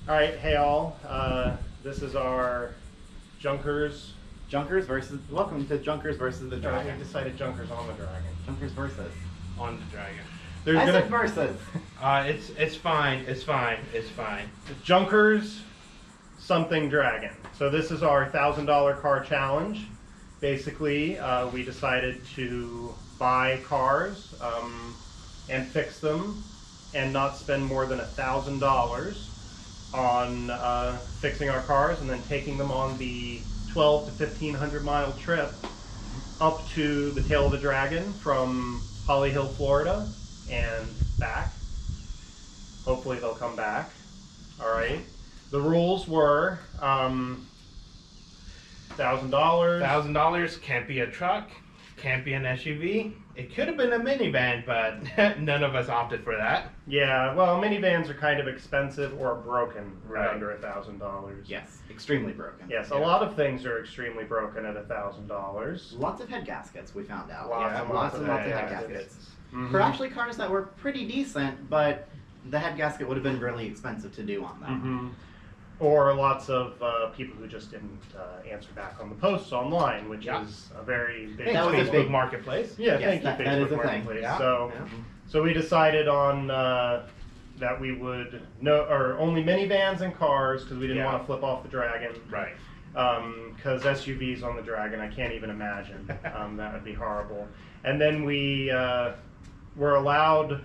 All right, hey all. This is our Junkers. Welcome to Junkers versus the Dragon. We decided Junkers on the Dragon. Junkers versus. On the Dragon. There's said versus. It's fine. Junkers something Dragon. So this is our $1,000 car challenge. Basically, we decided to buy cars and fix them and not spend more than $1,000 on fixing our cars and then taking them on the 12 to 1,500 mile trip up to the Tail of the Dragon from Holly Hill, Florida and back. Hopefully they'll come back. All right. The rules were $1,000. $1,000 can't be a truck, can't be an SUV. It could have been a minivan, but none of us opted for that. Yeah, well, minivans are kind of expensive or broken Right. at under $1,000. Yes, extremely broken. Yes, Yeah. a lot of things are extremely broken at $1,000. Lots of head gaskets, we found out. Lots of of head head gaskets. Mhm. For actually cars that were pretty decent, but the head gasket would have been really expensive to do on them. Mhm. Or lots of people who just didn't answer back on the posts online, which Yeah. is a very big. Thanks, That was a Facebook big- marketplace. Yeah, Yes, thank that you, is Facebook a thing. Marketplace. Yeah. So we decided on that we would only minivans and cars because we didn't Yeah. want to flip off the Dragon. Right. Because SUVs on the Dragon, I can't even imagine. That would be horrible. And then we were allowed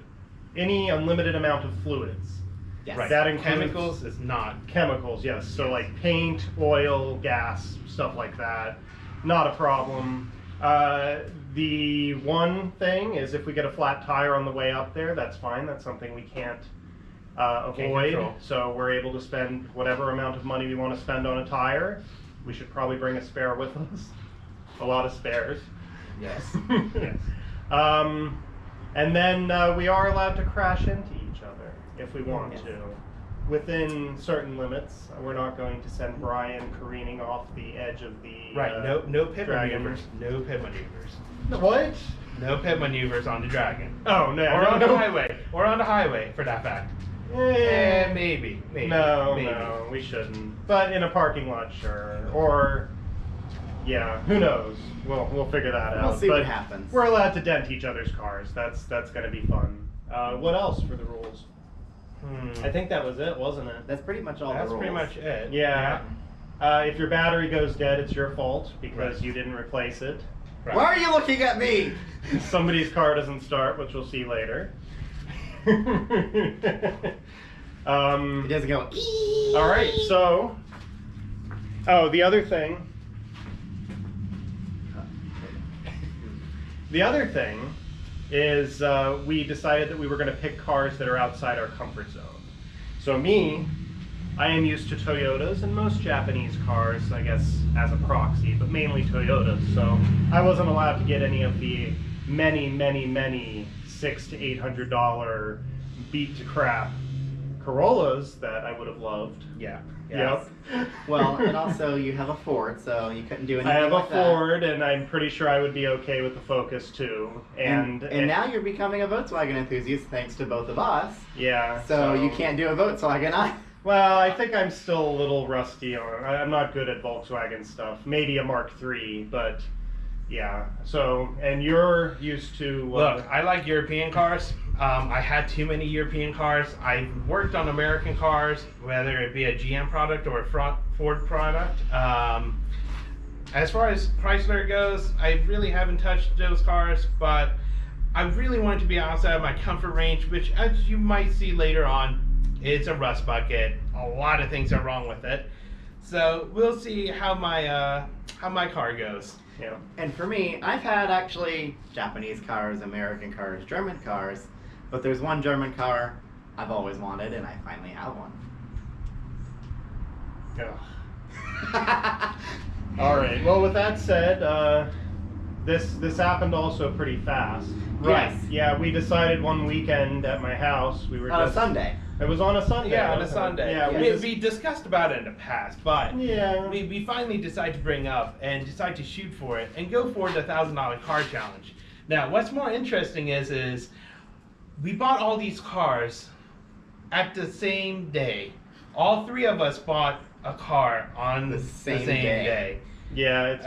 any unlimited amount of fluids. Yes. Right. That includes Chemicals is not. chemicals, yes. So like paint, oil, gas, stuff like that. Not a problem. The one thing is if we get a flat tire on the way up there, that's fine. That's something we can't avoid. control. So we're able to spend whatever amount of money we want to spend on a tire. We should probably bring a spare with us. A lot of spares. Yes. Yes. And then we are allowed to crash into each other if we want Yes. to, within certain limits. We're not going to send Bryan careening off the edge of the Right. No pit Dragon. maneuvers. No pit maneuvers. What? No pit maneuvers on the Dragon. Oh no! Or no, on no. the highway. Or on the highway, for that fact. Maybe. No, maybe. no, we shouldn't. But in a parking lot, sure. Or yeah, who knows? We'll figure that out. We'll see but what happens. We're allowed to dent each other's cars. That's gonna be fun. What else for the rules? I think that was it, wasn't it? That's pretty much all That's the rules. pretty much it. Yeah. If your battery goes dead, it's your fault because Right. you didn't replace it. Right. Why are you looking at me? Somebody's car doesn't start, which we'll see later. It doesn't go. Ee. All right, so. Oh, the other thing. The other thing is we decided that we were going to pick cars that are outside our comfort zone. So me, I am used to Toyotas and most Japanese cars, I guess, as a proxy, but mainly Toyotas. So I wasn't allowed to get any of the many $600 to $800 beat to crap Corollas that I would have loved. Yeah. Yep. Well, and also you have a Ford, so you couldn't do anything I have like a that. Ford, and I'm pretty sure I would be okay with the Focus too. And now you're becoming a Volkswagen enthusiast thanks to both of us. yeah. So you can't do a Volkswagen. Well, I think I'm still a little rusty on. I'm not good at Volkswagen stuff. Maybe a Mark III, but yeah. So, and you're used to. Look, I like European cars. I had too many European cars. I worked on American cars, whether it be a GM product or a Ford product. As far as Chrysler goes, I really haven't touched those cars, but I really wanted to be outside of my comfort range, which, as you might see later on, it's a rust bucket. A lot of things are wrong with it. So we'll see how my car goes. Yeah. And for me, I've had actually Japanese cars, American cars, German cars, but there's one German car I've always wanted, and I finally have one. Ugh. All right. Well, with that said, this happened also pretty fast. Right. Yes. Yeah. We decided one weekend at my house. We were On a just, Sunday. It was on a Sunday. Yeah, on a wasn't it? Sunday. Yeah. We discussed about it in the past, but Yeah. we finally decided to bring up and decide to shoot for it and go for the $1,000 car challenge. Now, what's more interesting is we bought all these cars at the same day. all three of us bought a car on The the same same day. day. Yeah, it's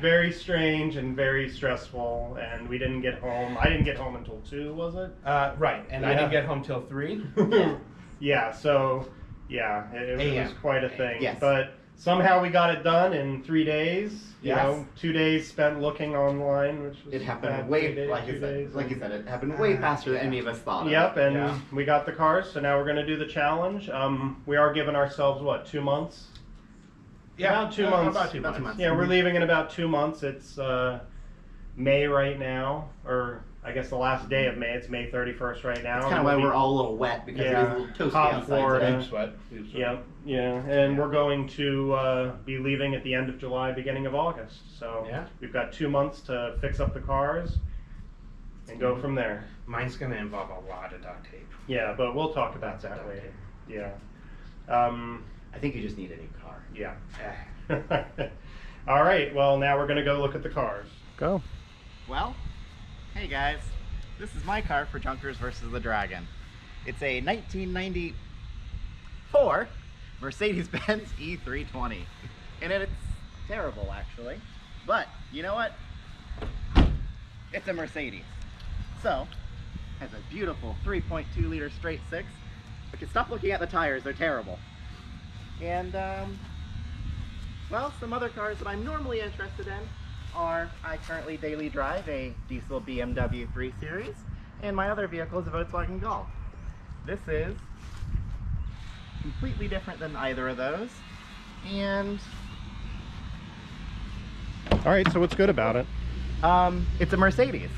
very strange and very stressful, and we didn't get home. I didn't get home until 2, was it? Right, and I Yeah. didn't get home till 3. Yeah, so yeah, it was quite a thing. Yes. But somehow we got it done in 3 days. You Yes. know, 2 days spent looking online, which was It happened bad. way, 3 days, like 2 you said, days. like you said, it happened way faster than any of us thought. Yep, and Yeah. we got the cars, so now we're going to do the challenge. We are giving ourselves, what, 2 months? Yeah, About 2 months. About 2 About months. 2 months. Yeah, we're leaving in about 2 months. It's May right now, or I guess the last day of May. It's May 31st right now. That's kind of why we're all a little wet because it is a little toasty Hot outside Florida. today. Deep sweat. Deep sweat. Yeah, yeah, and Yeah. we're going to be leaving at the end of July, beginning of August. So Yeah. we've got 2 months to fix up the cars and go from there. Mine's gonna involve a lot of duct tape. Yeah, but we'll talk about that Duct later. tape. Yeah. I think you just need a new car. Yeah. Eh. All right. Well, now we're gonna go look at the cars. Go. Well, hey guys, this is my car for Junkers versus the Dragon. It's a 1994 Mercedes-Benz E320. And it's terrible actually, but you know what? It's a Mercedes. So, has a beautiful 3.2 liter straight six. But you stop looking at the tires, they're terrible. And well, some other cars that I'm normally interested in are, I currently daily drive a diesel BMW 3 Series, and my other vehicle is a Volkswagen Golf. This is completely different than either of those, and All right. So what's good about it? it's a Mercedes.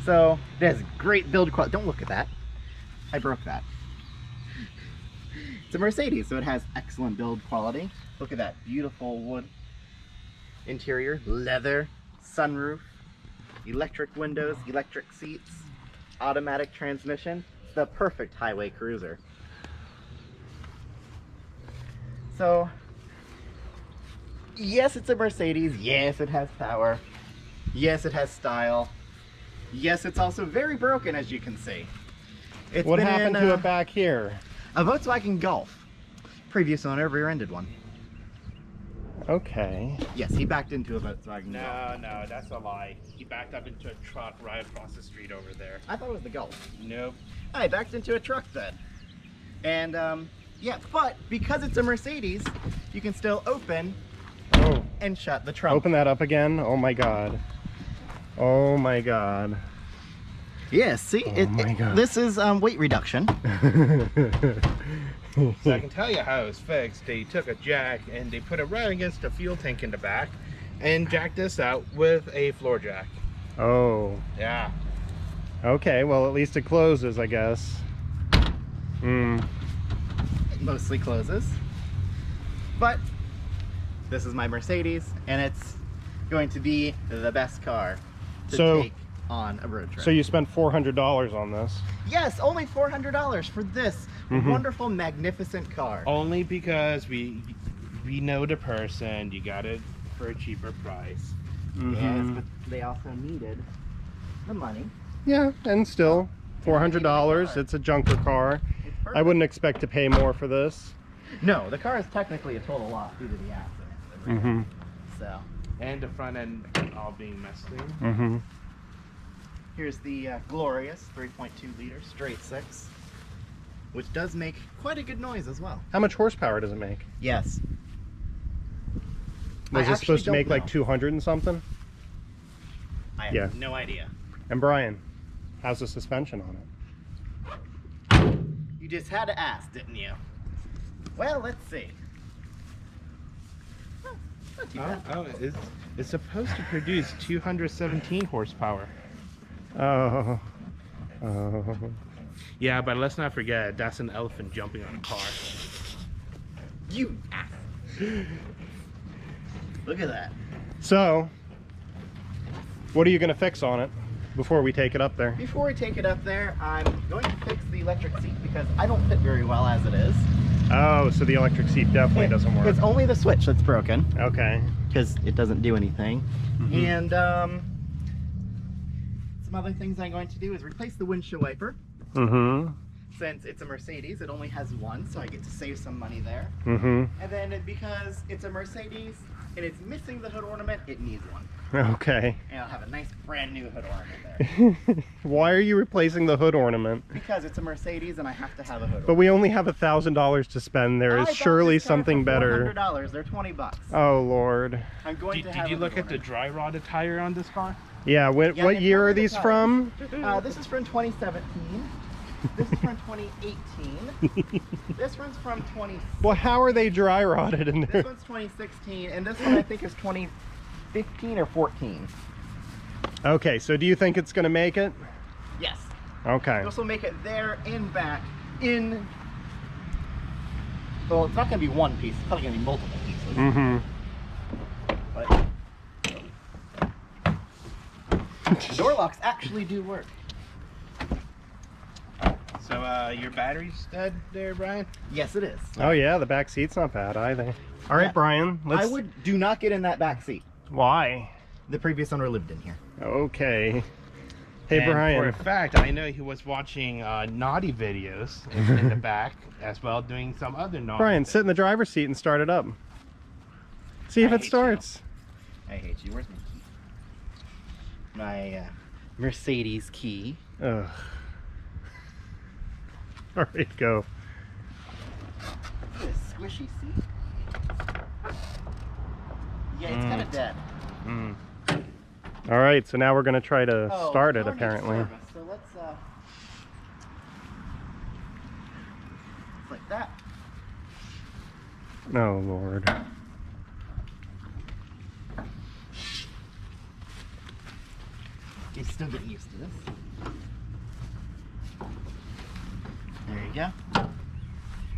So it has great build quality. Don't look at that. I broke that. It's a Mercedes, so it has excellent build quality. Look at that beautiful wood interior, leather, sunroof, electric windows, electric seats, automatic transmission. It's the perfect highway cruiser. So, yes, it's a Mercedes. Yes, it has power. Yes, it has style. Yes, it's also very broken, as you can see. It's What been happened in, to it back here? a Volkswagen Golf. Previous owner rear-ended one. Okay. Yes, he backed into a Volkswagen Golf. No, that's a lie. He backed up into a truck right across the street over there. I thought it was the Golf. Nope. I backed into a truck then. And yeah, but because it's a Mercedes, you can still open Oh, and shut the trunk. open that up again. Oh my God. Oh my God. Yeah, see, Oh my God. this is weight reduction. So I can tell you how it was fixed. They took a jack and they put it right against the fuel tank in the back and jacked this out with a floor jack. Oh. Yeah. Okay. Well, at least it closes, I guess. Hmm. It mostly closes. But this is my Mercedes, and it's going to be the best car to So- take on a road trip. So you spent $400 on this. Yes, only $400 for this wonderful, magnificent car. Only because we know the person. You got it for a cheaper price. Yes, but they also needed the money. Yeah, and still $400. It's a junker car. It's perfect. I wouldn't expect to pay more for this. No, the car is technically a total loss due to the accident. Mm-hmm. So And the front end all being messed in. Mm-hmm. here's the glorious 3.2 liter straight six, which does make quite a good noise as well. How much horsepower does it make? Yes. Was I it supposed to actually make don't like know. 200 and something? I have Yeah. no idea. And Brian, how's the suspension on it? You just had to ask, didn't you? Well, let's see. Oh, not too bad. It's supposed to produce 217 horsepower. Oh. Oh. Yeah, but let's not forget that's an elephant jumping on a car. You ass. Look at that. So, what are you going to fix on it before we take it up there? Before we take it up there, I'm going to fix the electric seat because I don't fit very well as it is. Oh, so the electric seat definitely doesn't work. It's only the switch that's broken Okay. because it doesn't do anything. Mhm. And some other things I'm going to do is replace the windshield wiper. Mm-hmm. since it's a Mercedes, it only has one, so I get to save some money there. Mm-hmm. And then because it's a Mercedes and it's missing the hood ornament, it needs one. Okay. And I'll have a nice brand new hood ornament there. Why are you replacing the hood ornament? Because it's a Mercedes and I have to have a hood But we only have $1,000 to spend. There is surely something better. $400. They're $20. Oh Lord. I'm going to have. Did you a look hood at the ornament. dry rotted tire on this car? Yeah. What Yeah, they year are covered the these tires. from? This is from 2017. This is from 2018. This one's from 20. Well, how are they dry rotted in there? This one's 2016, and this one I think is 2015 or 14. Okay, so do you think it's gonna make it? Yes. Okay. This will make it there and back in. Well, it's not going to be one piece. It's probably going to be multiple pieces. Mm-hmm. But door locks actually do work. So your battery's dead there, Brian? Yes, it is. Oh yeah, the back seat's not bad either. All right, Yeah. Brian. Let's. I do not get in that back seat. Why? The previous owner lived in here. Okay. Hey, And Brian. for a fact, I know he was watching naughty videos in the back as well, doing some other naughty. Brian, sit in the driver's seat and start it up. See if I it hate starts. I hate you. Where's my key? My Mercedes key. Ugh. All right, go. This squishy seat. Yeah, it's kind of dead. Mm. All right, so now we're gonna try to Oh, start it. car needs Apparently. service, so let's like that. Oh Lord. You're still getting used to this. There you go.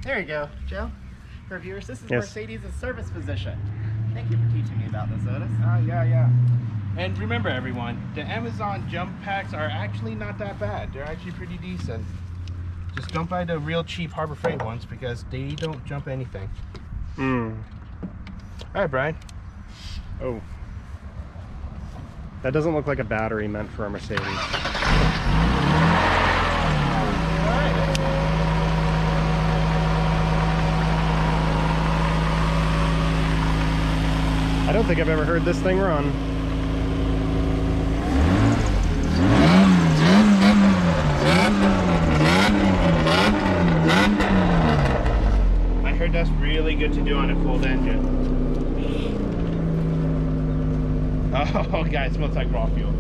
There you go, Joe. For viewers, this is Yes. Mercedes' service position. Thank you for teaching me about this, Otis. Yeah. And remember, everyone, the Amazon jump packs are actually not that bad. They're actually pretty decent. Just don't buy the real cheap Harbor Freight ones because they don't jump anything. Hmm. All right, Brian. Oh. That doesn't look like a battery meant for a Mercedes. I don't think I've ever heard this thing run. I heard that's really good to do on a cold engine. Oh, guys, it smells like raw fuel.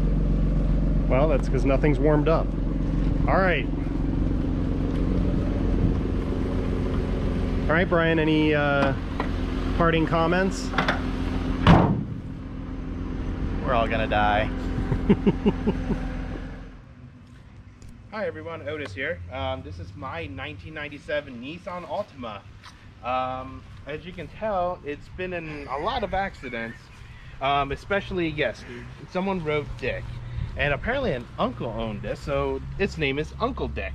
Well, that's because nothing's warmed up. All right. All right, Brian, any parting comments? We're all gonna die. Hi everyone, Otis here. This is my 1997 Nissan Altima. As you can tell, it's been in a lot of accidents. Especially, yes, someone wrote Dick. And apparently an uncle owned this, so its name is Uncle Dick.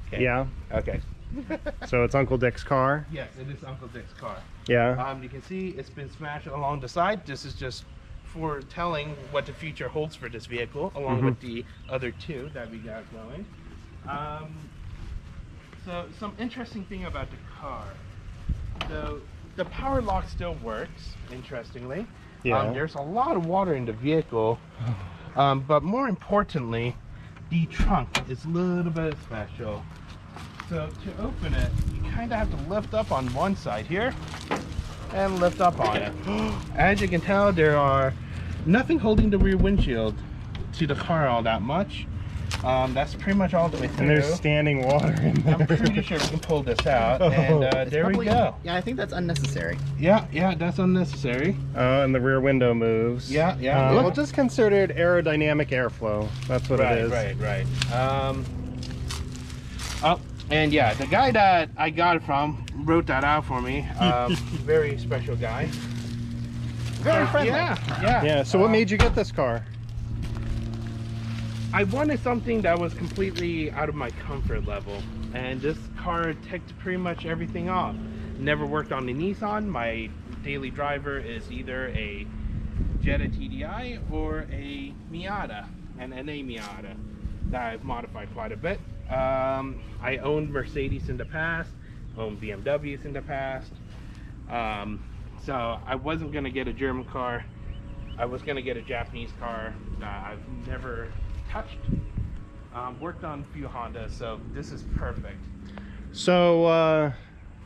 Okay. Yeah. Okay. So it's Uncle Dick's car. Yes, it is Uncle Dick's car. Yeah. You can see it's been smashed along the side. This is just for telling what the future holds for this vehicle, along with the other two that we got going. So some interesting thing about the car. So the power lock still works, interestingly. Yeah. There's a lot of water in the vehicle, but more importantly, the trunk is a little bit special. So to open it, you kind of have to lift up on one side here and lift up on it. As you can tell, there are nothing holding the rear windshield to the car all that much. That's pretty much all the way through. And there's standing water in there. I'm pretty sure we can pull this out, and there we go. Yeah, I think that's unnecessary. Yeah, that's unnecessary. And the rear window moves. Yeah. Well, just considered aerodynamic airflow. That's what it is. Right. Oh, and yeah, the guy that I got it from wrote that out for me. Very special guy. Very friendly. Yeah. Yeah. So what made you get this car? I wanted something that was completely out of my comfort level, and this car ticked pretty much everything off. Never worked on the Nissan. My daily driver is either a Jetta TDI or a Miata, and an A Miata that I've modified quite a bit. I owned Mercedes in the past, owned BMWs in the past. So I wasn't gonna get a German car. I was gonna get a Japanese car that I've never touched. Worked on a few Hondas, so this is perfect. So,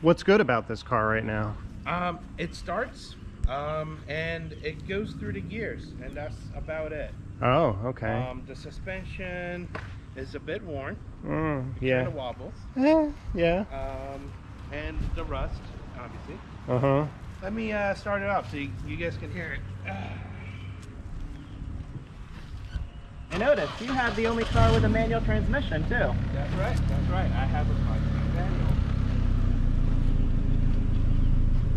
what's good about this car right now? It starts, and it goes through the gears, and that's about it. Oh, okay. The suspension is a bit worn. Yeah. Kind of wobbles. Yeah. And the rust, obviously. Uh-huh. Let me start it up so you guys can hear it. And Otis, you have the only car with a manual transmission too. That's right. That's right. I have a manual.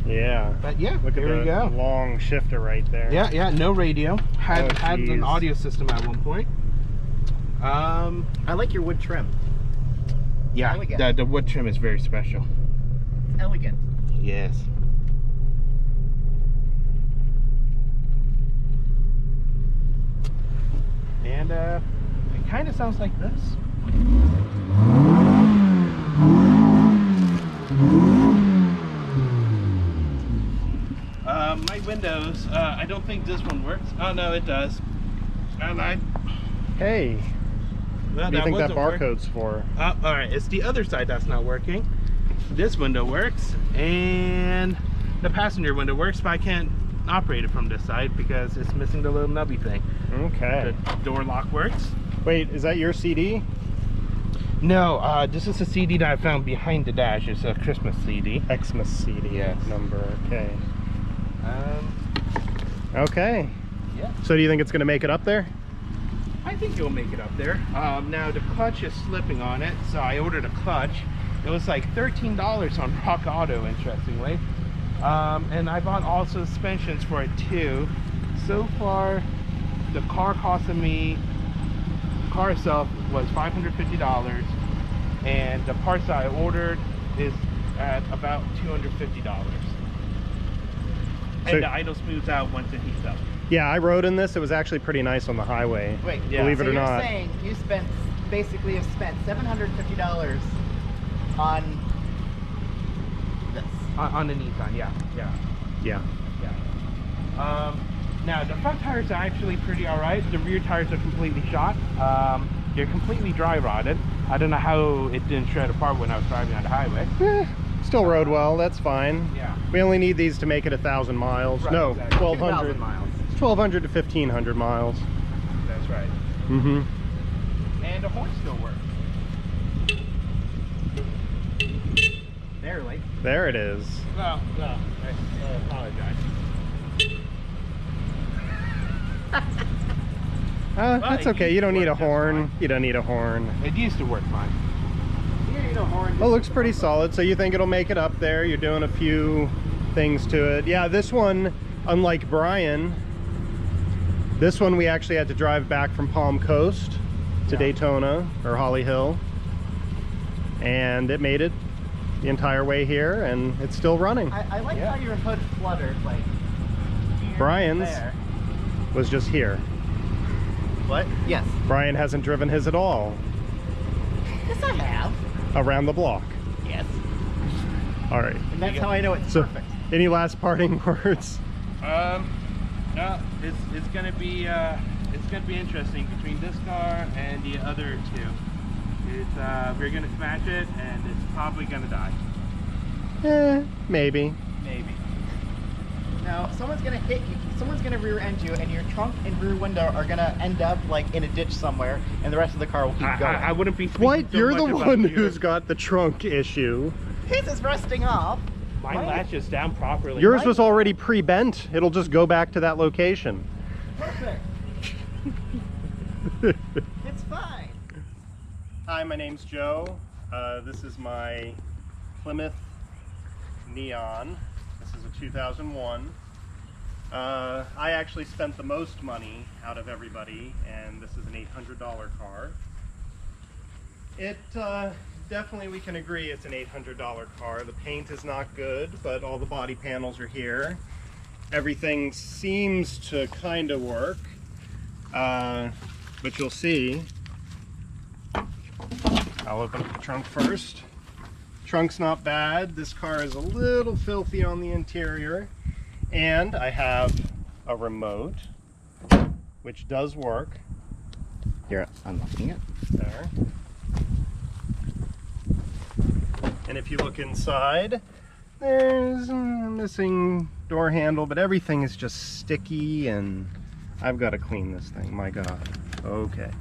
Yeah. But yeah, Look at here the we go. long shifter right there. Yeah, yeah. No radio. Had geez. an audio system at one point. I like your wood trim. Yeah. Elegant. The wood trim is very special. Elegant. Yes. And it kind of sounds like this. My windows, I don't think this one works. Oh no, it does. And Hey, what do you think that barcode's for? all right, it's the other side that's not working. This window works, and the passenger window works, but I can't operate it from this side because it's missing the little nubby thing. Okay. The door lock works. Wait, is that your CD? No, this is a CD that I found behind the dash. It's a Christmas CD. Xmas CD Yes. number. Okay. Okay. Yeah. So do you think it's going to make it up there? I think you'll make it up there. Now the clutch is slipping on it, so I ordered a clutch. It was like $13 on Rock Auto, interestingly. And I bought all suspensions for it too. So far, the car costing me, the car itself was $550, and the parts that I ordered is at about $250. So- And the idle smooths out once it heats up. Yeah, I rode in this. It was actually pretty nice on the highway. Wait, Yeah. Believe it so or you're not. saying you basically have spent $750 on this? On the Nissan, yeah. Yeah. Yeah. Now the front tires are actually pretty alright. The rear tires are completely shot. They're completely dry rotted. I don't know how it didn't shred apart when I was driving on the highway. Still rode well. That's fine. Yeah. We only need these to make it 1,000 miles. Right, No, exactly. 1,200. 2,000 miles. 1,200 to 1,500 miles. That's right. Mm-hmm. And the horn still works. Barely. There it is. Well, no, I apologize. That's it okay. used You to don't need a work just horn. You don't need a horn. It used to work fine. You need a horn. Oh, looks pretty solid. So you think it'll make it up there? You're doing a few things to it. Yeah, this one, unlike Bryan, this one we actually had to drive back from Palm Coast to Daytona or Holly Hill, and it made it the entire way here, and it's still running. I like how your hood fluttered like here and Bryan's there. was just here. What? Yes. Bryan hasn't driven his at all Yes, I have. around the block. Yes. All right. And that's how I know it's So, perfect. any last parting words? No, it's gonna be interesting between this car and the other two. It's we're gonna smash it, and it's probably gonna die. Maybe. Maybe. Now, someone's gonna hit you. Someone's gonna rear end you, and your trunk and rear window are gonna end up like in a ditch somewhere, and the rest of the car will keep going. I wouldn't be. What? speaking so You're the much about one yours. who's got the trunk issue. His is rusting off. My latch is down properly. Yours was already pre-bent. It'll just go back to that location. Perfect. It's fine. Hi, my name's Joe. This is my Plymouth Neon. This is a 2001. I actually spent the most money out of everybody, and this is an $800 car. It definitely, we can agree it's an $800 car. The paint is not good, but all the body panels are here. Everything seems to kind of work. but you'll see, I'll open up the trunk first. Trunk's not bad. This car is a little filthy on the interior, and I have a remote, which does work. You're unlocking it. There. And if you look inside, there's a missing door handle, but everything is just sticky, and I've got to clean this thing, my God. Okay.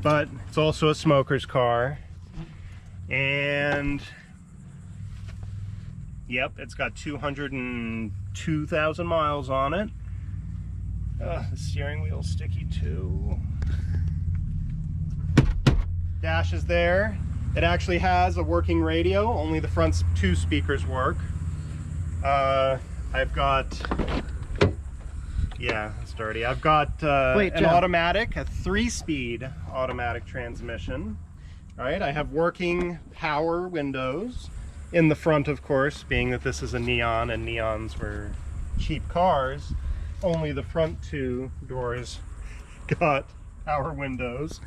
But it's also a smoker's car, and yep, it's got 202,000 miles on it. The steering wheel's sticky too. Dash is there. It actually has a working radio, only the front 2 speakers work. I've got, yeah, it's dirty. I've got an automatic, a 3-speed automatic transmission. All right, I have working power windows in the front, of course, being that this is a neon and neons were cheap cars. Only the front 2 doors got power windows.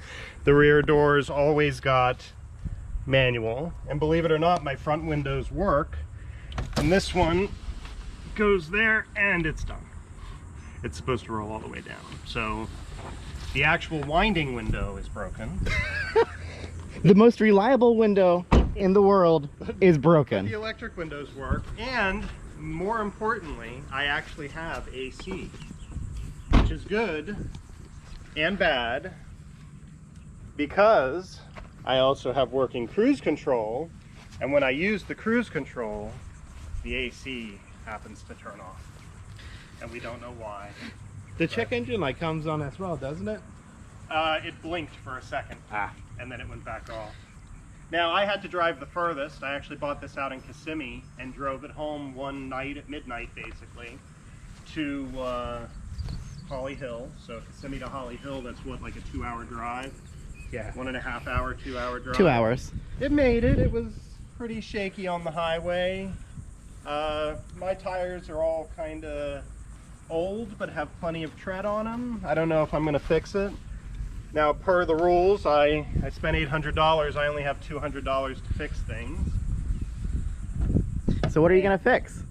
The rear doors always got manual, and believe it or not, my front windows work, and this one goes there and it's done. It's supposed to roll all the way down, so the actual winding window is broken. The most reliable window in the world is broken. The electric windows work, and more importantly, I actually have AC, which is good and bad, because I also have working cruise control, and when I use the cruise control, the AC happens to turn off, and we don't know why. The check engine light comes on as well, doesn't it? It blinked for a second, and then it went back off. Now, I had to drive the furthest. I actually bought this out in Kissimmee and drove it home one night at midnight, basically, to Holly Hill. So Kissimmee to Holly Hill, that's what, like a 2-hour drive? Yeah. 1.5 hour, 2-hour drive. 2 hours. It made it. It was pretty shaky on the highway. My tires are all kind of old, but have plenty of tread on them. I don't know if I'm going to fix it. Now, per the rules, I spent $800. I only have $200 to fix things. So what are you going to fix?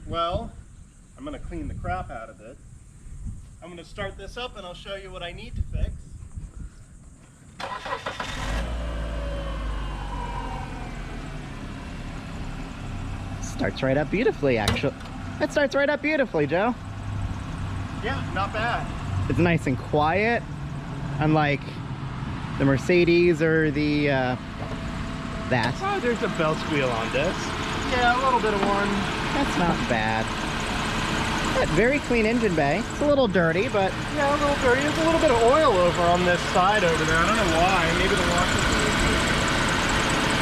Well, I'm going to clean the crap out of it. I'm going to start this up and I'll show you what I need to fix. Starts right up beautifully, actually. It starts right up beautifully, Joe. Yeah, not bad. It's nice and quiet, unlike the Mercedes or the that. Oh, there's a bell squeal on this. Yeah, a little bit of one. That's not bad. Yeah, very clean engine bay. It's a little dirty, but Yeah, a little dirty. There's a little bit of oil over on this side over there. I don't know why. Maybe the washer's leaking.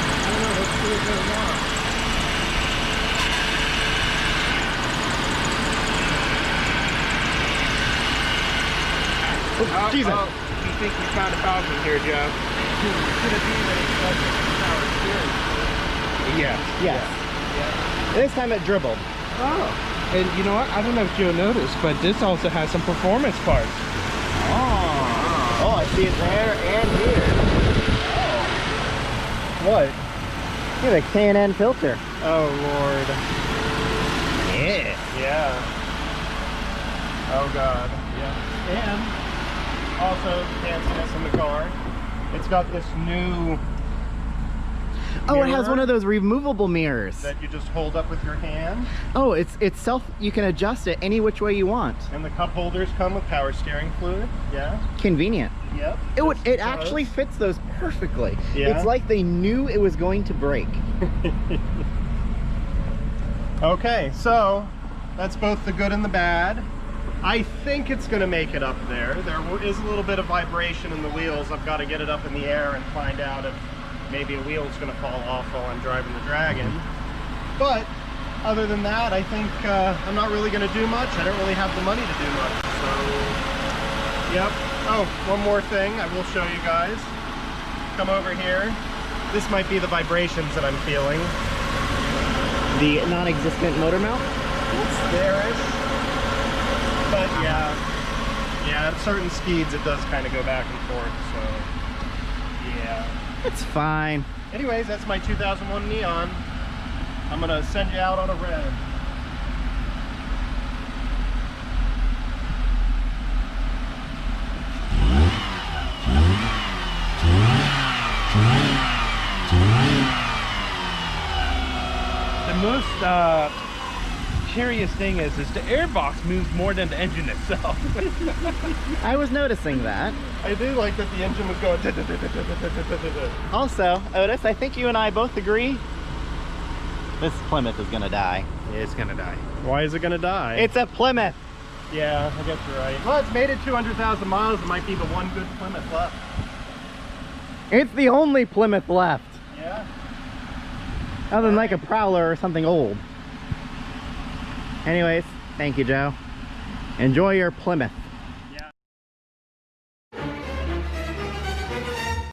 I don't know. Let's see what's going on. Jesus. You think you found a fountain here, Joe? Could it be that it's like a power steering? Yes. Yes. This time it dribbled. Oh. And you know what? I don't know if Joe noticed, but this also has some performance parts. Oh, I see it there and here. What? Look at the K&N filter. Oh, Lord. Yeah. Yeah. Oh, God. Yeah. And also, fanciness in the car. It's got this new Oh, it has mirror one of those removable mirrors. that you just hold up with your hand. Oh, it's self, you can adjust it any which way you want. And the cup holders come with power steering fluid. Yeah. Convenient. Yep. It actually fits those perfectly. Yeah. It's like they knew it was going to break. Okay, so that's both the good and the bad. I think it's going to make it up there. There is a little bit of vibration in the wheels. I've got to get it up in the air and find out if maybe a wheel's going to fall off while I'm driving the Dragon. But other than that, I think I'm not really going to do much. I don't really have the money to do much. So, yep. Oh, one more thing I will show you guys. Come over here. This might be the vibrations that I'm feeling. The non-existent motor mount? It's there-ish. But yeah, Yeah, at certain speeds it does kind of go back and forth, so yeah. It's fine. Anyways, that's my 2001 Neon. I'm gonna send you out on a red. The most curious thing is the airbox moves more than the engine itself. I was noticing that. I do like that the engine was going. Also, Otis, I think you and I both agree this Plymouth is gonna die. It's gonna die. Why is it gonna die? It's a Plymouth. Yeah, I guess you're right. Well, it's made it 200,000 miles. It might be the one good Plymouth left. It's the only Plymouth left. Yeah. Other than like a Prowler or something old. Anyways, thank you, Joe. Enjoy your Plymouth.